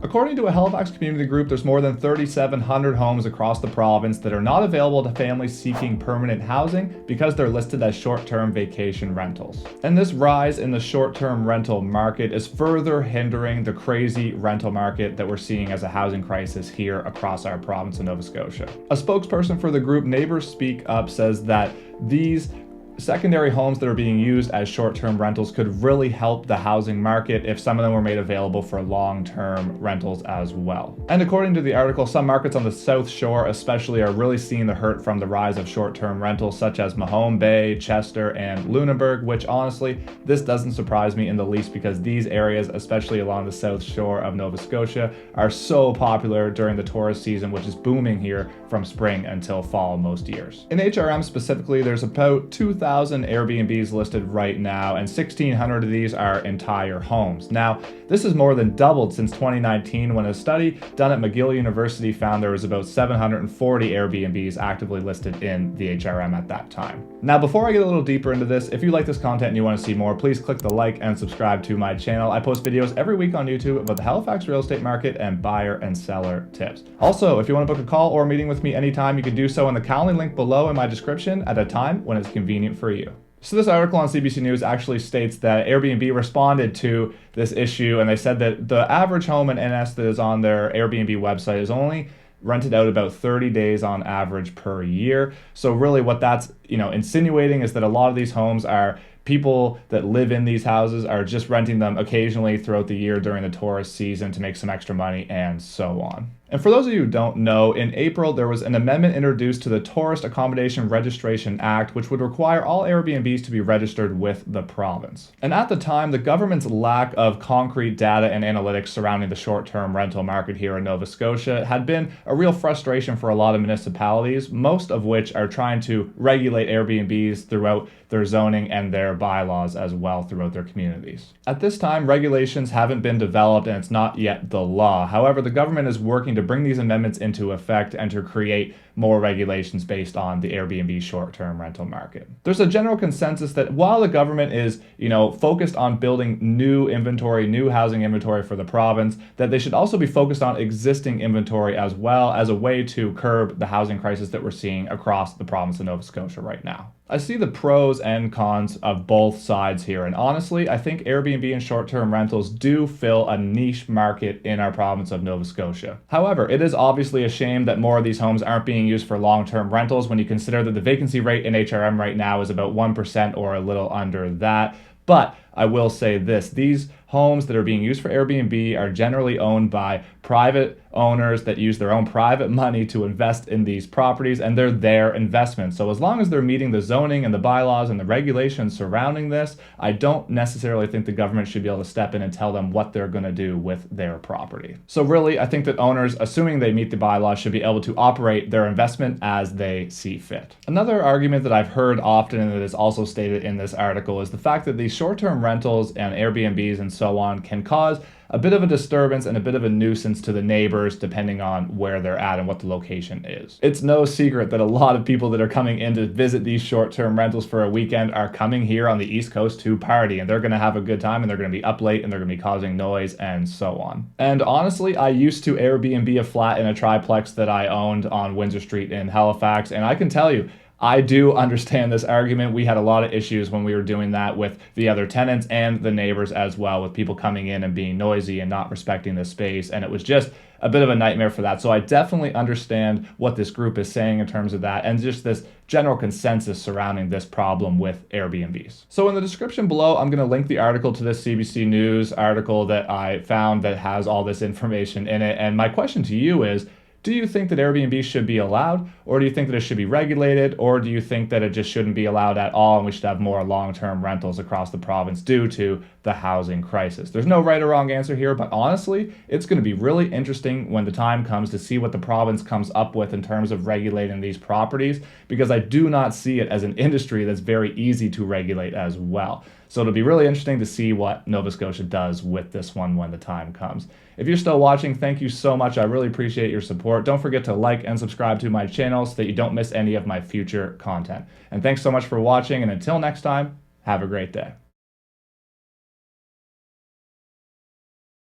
According to a Halifax community group, there's more than 3,700 homes across the province that are not available to families seeking permanent housing because they're listed as short-term vacation rentals. And this rise in the short-term rental market is further hindering the crazy rental market that we're seeing as a housing crisis here across our province of Nova Scotia. A spokesperson for the group Neighbors Speak Up says that these secondary homes that are being used as short-term rentals could really help the housing market if some of them were made available for long-term rentals as well. And according to the article, some markets on the South Shore especially are really seeing the hurt from the rise of short-term rentals such as Mahone Bay, Chester, and Lunenburg, which honestly, this doesn't surprise me in the least because these areas, especially along the South Shore of Nova Scotia, are so popular during the tourist season, which is booming here from spring until fall most years. In HRM specifically, there's about 2,000 Airbnbs listed right now, and 1,600 of these are entire homes. Now, this has more than doubled since 2019 when a study done at McGill University found there was about 740 Airbnbs actively listed in the HRM at that time. Now, before I get a little deeper into this, if you like this content and you want to see more, please click the like and subscribe to my channel. I post videos every week on YouTube about the Halifax real estate market and buyer and seller tips. Also, if you want to book a call or a meeting with me anytime, you can do so in the Calendly link below in my description at a time when it's convenient for you. So this article on CBC News actually states that Airbnb responded to this issue, and they said that the average home in NS that is on their Airbnb website is only rented out about 30 days on average per year. So really what that's, insinuating is that a lot of these homes are people that live in these houses are just renting them occasionally throughout the year during the tourist season to make some extra money and so on. And for those of you who don't know, in April there was an amendment introduced to the Tourist Accommodation Registration Act, which would require all Airbnbs to be registered with the province. And at the time, the government's lack of concrete data and analytics surrounding the short-term rental market here in Nova Scotia had been a real frustration for a lot of municipalities, most of which are trying to regulate Airbnbs throughout their zoning and their bylaws as well throughout their communities. At this time, regulations haven't been developed and it's not yet the law. However, the government is working to bring these amendments into effect and to create more regulations based on the Airbnb short-term rental market. There's a general consensus that while the government is, focused on building new inventory, new housing inventory for the province, that they should also be focused on existing inventory as well as a way to curb the housing crisis that we're seeing across the province of Nova Scotia right now. I see the pros and cons of both sides here, and honestly, I think Airbnb and short-term rentals do fill a niche market in our province of Nova Scotia. However, it is obviously a shame that more of these homes aren't being used for long-term rentals when you consider that the vacancy rate in HRM right now is about 1% or a little under that. But I will say this, these homes that are being used for Airbnb are generally owned by private owners that use their own private money to invest in these properties, and they're their investments. So as long as they're meeting the zoning and the bylaws and the regulations surrounding this, I don't necessarily think the government should be able to step in and tell them what they're going to do with their property. So really, I think that owners, assuming they meet the bylaws, should be able to operate their investment as they see fit. Another argument that I've heard often and that is also stated in this article is the fact that these short-term rentals and Airbnbs and so on can cause a bit of a disturbance and a bit of a nuisance to the neighbors depending on where they're at and what the location is. It's no secret that a lot of people that are coming in to visit these short-term rentals for a weekend are coming here on the East Coast to party, and they're going to have a good time and they're going to be up late and they're going to be causing noise and so on. And honestly, I used to Airbnb a flat in a triplex that I owned on Windsor Street in Halifax, and I can tell you, I do understand this argument. We had a lot of issues when we were doing that with the other tenants and the neighbors as well, with people coming in and being noisy and not respecting the space. And it was just a bit of a nightmare for that. So I definitely understand what this group is saying in terms of that and just this general consensus surrounding this problem with Airbnbs. So in the description below, I'm going to link the article to this CBC News article that I found that has all this information in it. And my question to you is, do you think that Airbnb should be allowed, or do you think that it should be regulated, or do you think that it just shouldn't be allowed at all and we should have more long-term rentals across the province due to the housing crisis? There's no right or wrong answer here, but honestly, it's going to be really interesting when the time comes to see what the province comes up with in terms of regulating these properties, because I do not see it as an industry that's very easy to regulate as well. So it'll be really interesting to see what Nova Scotia does with this one when the time comes. If you're still watching, thank you so much. I really appreciate your support. Don't forget to like and subscribe to my channel so that you don't miss any of my future content. And thanks so much for watching, and until next time, have a great day.